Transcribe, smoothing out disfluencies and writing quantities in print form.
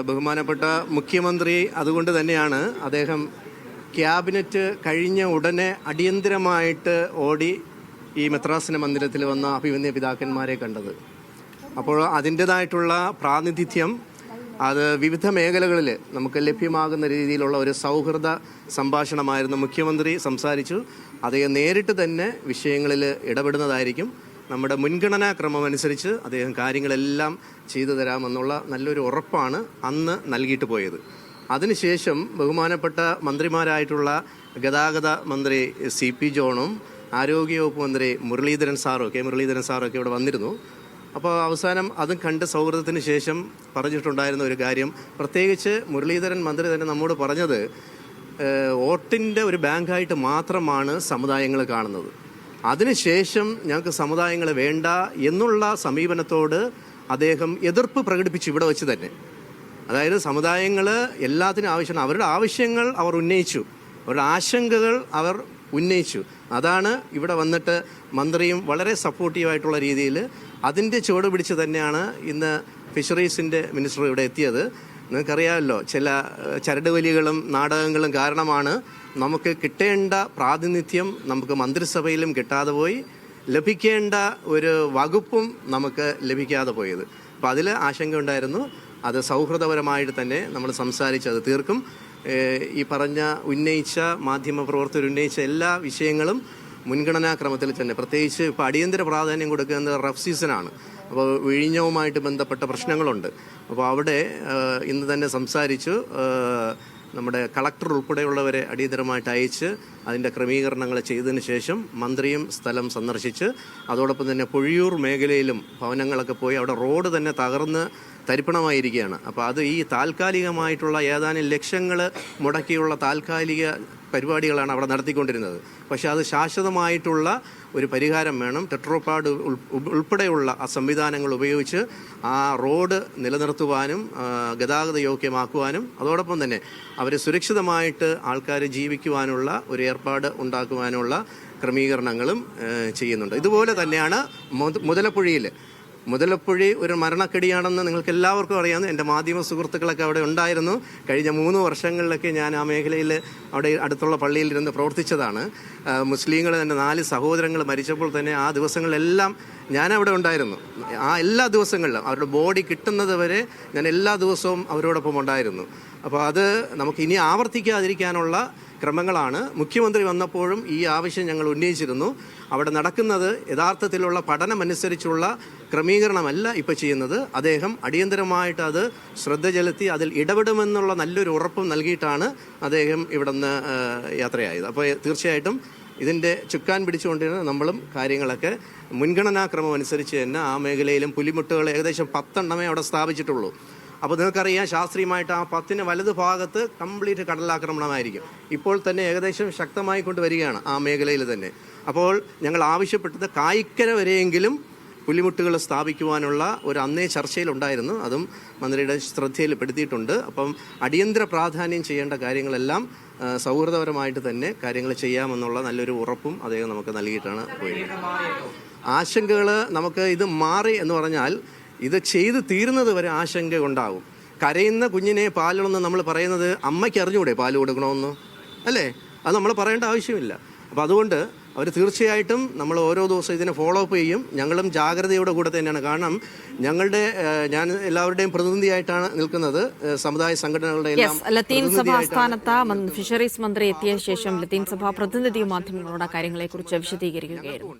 ബഹുമാനപ്പെട്ട മുഖ്യമന്ത്രി അതുകൊണ്ട് തന്നെയാണ് അദ്ദേഹം ക്യാബിനറ്റ് കഴിഞ്ഞ ഉടനെ അടിയന്തരമായിട്ട് ഓടി ഈ മെത്രാസന മന്ദിരത്തിൽ വന്ന അഭിമന്യ പിതാക്കന്മാരെ കണ്ടത്. അപ്പോൾ അതിൻ്റേതായിട്ടുള്ള പ്രാതിനിധ്യം അത് വിവിധ മേഖലകളിൽ നമുക്ക് ലഭ്യമാകുന്ന രീതിയിലുള്ള ഒരു സൗഹൃദ സംഭാഷണമായിരുന്നു. മുഖ്യമന്ത്രി സംസാരിച്ചു, അദ്ദേഹം നേരിട്ട് തന്നെ വിഷയങ്ങളിൽ ഇടപെടുന്നതായിരിക്കും. നമ്മുടെ മുൻഗണനാ ക്രമമനുസരിച്ച് അദ്ദേഹം കാര്യങ്ങളെല്ലാം ചെയ്തു തരാമെന്നുള്ള നല്ലൊരു ഉറപ്പാണ് അന്ന് നൽകിയിട്ട് പോയത്. അതിനുശേഷം ബഹുമാനപ്പെട്ട മന്ത്രിമാരായിട്ടുള്ള ഗതാഗത മന്ത്രി CP ജോണും ആരോഗ്യവകുപ്പ് മന്ത്രി കെ മുരളീധരൻ സാറൊക്കെ ഇവിടെ വന്നിരുന്നു. അപ്പോൾ അവസാനം അതും കണ്ട് സൗഹൃദത്തിന് ശേഷം പറഞ്ഞിട്ടുണ്ടായിരുന്ന ഒരു കാര്യം, പ്രത്യേകിച്ച് മുരളീധരൻ മന്ത്രി തന്നെ നമ്മോട് പറഞ്ഞത്, വോട്ടിൻ്റെ ഒരു ബാങ്കായിട്ട് മാത്രമാണ് സമുദായങ്ങൾ കാണുന്നത്. അതിനുശേഷം ഞങ്ങൾക്ക് സമുദായങ്ങൾ വേണ്ട എന്നുള്ള സമീപനത്തോട് അദ്ദേഹം എതിർപ്പ് പ്രകടിപ്പിച്ചു ഇവിടെ വെച്ച് തന്നെ. അതായത് സമുദായങ്ങൾ എല്ലാത്തിനും ആവശ്യമാണ്, അവരുടെ ആവശ്യങ്ങൾ അവർ ഉന്നയിച്ചു, അവരുടെ ആശങ്കകൾ അവർ ഉന്നയിച്ചു. അതാണ് ഇവിടെ വന്നിട്ട് മന്ത്രിയും വളരെ സപ്പോർട്ടീവായിട്ടുള്ള രീതിയിൽ അതിൻ്റെ ചുവട് പിടിച്ച് തന്നെയാണ് ഇന്ന് ഫിഷറീസിൻ്റെ മിനിസ്റ്റർ ഇവിടെ എത്തിയത്. നിങ്ങൾക്കറിയാമല്ലോ, ചില ചരടുവലികളും നാടകങ്ങളും കാരണമാണ് നമുക്ക് കിട്ടേണ്ട പ്രാതിനിധ്യം നമുക്ക് മന്ത്രിസഭയിലും കിട്ടാതെ പോയി, ലഭിക്കേണ്ട ഒരു വകുപ്പും നമുക്ക് ലഭിക്കാതെ പോയത്. അപ്പോൾ അതിൽ ആശങ്ക ഉണ്ടായിരുന്നു. അത് സൗഹൃദപരമായിട്ട് തന്നെ നമ്മൾ സംസാരിച്ച് അത് തീർക്കും. ഈ പറഞ്ഞ ഉന്നയിച്ച മാധ്യമപ്രവർത്തകർ ഉന്നയിച്ച എല്ലാ വിഷയങ്ങളും മുൻഗണനാക്രമത്തിൽ തന്നെ, പ്രത്യേകിച്ച് ഇപ്പോൾ അടിയന്തര പ്രാധാന്യം കൊടുക്കുന്നത് റഫ് സീസണാണ്. അപ്പോൾ വിഴിഞ്ഞവുമായിട്ട് ബന്ധപ്പെട്ട പ്രശ്നങ്ങളുണ്ട്. അപ്പോൾ അവിടെ ഇന്ന് തന്നെ സംസാരിച്ചു. നമ്മുടെ കളക്ടർ ഉൾപ്പെടെയുള്ളവരെ അടിയന്തരമായിട്ട് അയച്ച് അതിൻ്റെ ക്രമീകരണങ്ങൾ ചെയ്തതിന് ശേഷം മന്ത്രിയും സ്ഥലം സന്ദർശിച്ച്, അതോടൊപ്പം തന്നെ പൊഴിയൂർ മേഖലയിലും ഭവനങ്ങളൊക്കെ പോയി അവിടെ റോഡ് തന്നെ തകർന്ന് തരിപ്പണമായിരിക്കുകയാണ്. അപ്പോൾ അത് ഈ താൽക്കാലികമായിട്ടുള്ള ഏതാനും ലക്ഷങ്ങൾ മുടക്കിയുള്ള താൽക്കാലിക പരിപാടികളാണ് അവിടെ നടത്തിക്കൊണ്ടിരുന്നത്. പക്ഷേ അത് ശാശ്വതമായിട്ടുള്ള ഒരു പരിഹാരം വേണം. ടെട്രോപാഡ് ഉൾപ്പെടെയുള്ള ആ സംവിധാനങ്ങൾ ഉപയോഗിച്ച് ആ റോഡ് നിലനിർത്തുവാനും ഗതാഗത യോഗ്യമാക്കുവാനും അതോടൊപ്പം തന്നെ അവരെ സുരക്ഷിതമായിട്ട് ആൾക്കാർ ജീവിക്കുവാനുള്ള ഒരു ഏർപ്പാട് ഉണ്ടാക്കുവാനുള്ള ക്രമീകരണങ്ങളും ചെയ്യുന്നുണ്ട്. ഇതുപോലെ തന്നെയാണ് മുതലപ്പുഴി ഒരു മരണക്കെടിയാണെന്ന് നിങ്ങൾക്ക് എല്ലാവർക്കും അറിയാവുന്ന എൻ്റെ മാധ്യമ സുഹൃത്തുക്കളൊക്കെ അവിടെ ഉണ്ടായിരുന്നു. കഴിഞ്ഞ 3 വർഷങ്ങളിലൊക്കെ ഞാൻ ആ മേഖലയിൽ അവിടെ അടുത്തുള്ള പള്ളിയിലിരുന്ന് പ്രവർത്തിച്ചതാണ്. മുസ്ലിങ്ങൾ തന്നെ 4 സഹോദരങ്ങൾ മരിച്ചപ്പോൾ തന്നെ ആ ദിവസങ്ങളിലെല്ലാം ഞാനവിടെ ഉണ്ടായിരുന്നു. ആ എല്ലാ ദിവസങ്ങളിലും അവരുടെ ബോഡി കിട്ടുന്നത് വരെ ഞാൻ എല്ലാ ദിവസവും അവരോടൊപ്പം ഉണ്ടായിരുന്നു. അപ്പോൾ അത് നമുക്ക് ഇനി ആവർത്തിക്കാതിരിക്കാനുള്ള ക്രമങ്ങളാണ്. മുഖ്യമന്ത്രി വന്നപ്പോഴും ഈ ആവശ്യം ഞങ്ങൾ ഉന്നയിച്ചിരുന്നു. അവിടെ നടക്കുന്നത് യഥാർത്ഥത്തിലുള്ള പഠനമനുസരിച്ചുള്ള ക്രമീകരണമല്ല ഇപ്പോൾ ചെയ്യുന്നത്. അദ്ദേഹം അടിയന്തരമായിട്ട് അത് ശ്രദ്ധ ചെലുത്തി അതിൽ ഇടപെടുമെന്നുള്ള നല്ലൊരു ഉറപ്പും നൽകിയിട്ടാണ് അദ്ദേഹം ഇവിടെ നിന്ന് യാത്രയായത്. അപ്പോൾ തീർച്ചയായിട്ടും ഇതിൻ്റെ ചുക്കാൻ പിടിച്ചുകൊണ്ടിരുന്ന നമ്മളും കാര്യങ്ങളൊക്കെ മുൻഗണനാക്രമം അനുസരിച്ച് തന്നെ ആ മേഖലയിലും പുലിമുട്ടുകൾ ഏകദേശം 10 എണ്ണമേ അവിടെ സ്ഥാപിച്ചിട്ടുള്ളൂ. അപ്പോൾ നിങ്ങൾക്കറിയാം, ശാസ്ത്രീയമായിട്ട് ആ 10 വലതു ഭാഗത്ത് കംപ്ലീറ്റ് കടലാക്രമണമായിരിക്കും. ഇപ്പോൾ തന്നെ ഏകദേശം ശക്തമായി കൊണ്ടുവരികയാണ് ആ മേഖലയിൽ തന്നെ. അപ്പോൾ ഞങ്ങൾ ആവശ്യപ്പെട്ടത് കായിക്കര വരെയെങ്കിലും പുലിമുട്ടുകൾ സ്ഥാപിക്കുവാനുള്ള ഒരു അന്നേ ചർച്ചയിലുണ്ടായിരുന്നു. അതും മന്ത്രിയുടെ ശ്രദ്ധയിൽപ്പെടുത്തിയിട്ടുണ്ട്. അപ്പം അടിയന്തര പ്രാധാന്യം ചെയ്യേണ്ട കാര്യങ്ങളെല്ലാം സൗഹൃദപരമായിട്ട് തന്നെ കാര്യങ്ങൾ ചെയ്യാമെന്നുള്ള നല്ലൊരു ഉറപ്പും അദ്ദേഹം നമുക്ക് നൽകിയിട്ടാണ് പോയത്. ആശങ്കകൾ നമുക്ക് ഇത് മാറി എന്ന് പറഞ്ഞാൽ ഇത് ചെയ്ത് തീരുന്നത് വരെ ആശങ്ക ഉണ്ടാകും. കരയുന്ന കുഞ്ഞിനെ പാലുണ്ടെന്ന് നമ്മൾ പറയുന്നത് അമ്മയ്ക്ക് അറിഞ്ഞൂടെ പാല് കൊടുക്കണമെന്ന്, അല്ലേ? അത് നമ്മൾ പറയേണ്ട ആവശ്യമില്ല. അപ്പോൾ അതുകൊണ്ട് അവർ തീർച്ചയായിട്ടും നമ്മൾ ഓരോ ദിവസവും ഇതിനെ ഫോളോ അപ്പ് ചെയ്യും. ഞങ്ങളും ജാഗ്രതയോടെ കൂടെ തന്നെയാണ്. കാരണം ഞാൻ എല്ലാവരുടെയും പ്രതിനിധിയായിട്ടാണ് നിൽക്കുന്നത്, സമുദായ സംഘടനകളുടെ എല്ലാം. ലത്തീൻ സഭ ആസ്ഥാനത്ത് ഫിഷറീസ് മന്ത്രി എത്തിയ ശേഷം ലത്തീൻ സഭ പ്രതിനിധി മാധ്യമങ്ങളോട് കാര്യങ്ങളെക്കുറിച്ച് വിശദീകരിക്കുകയായിരുന്നു.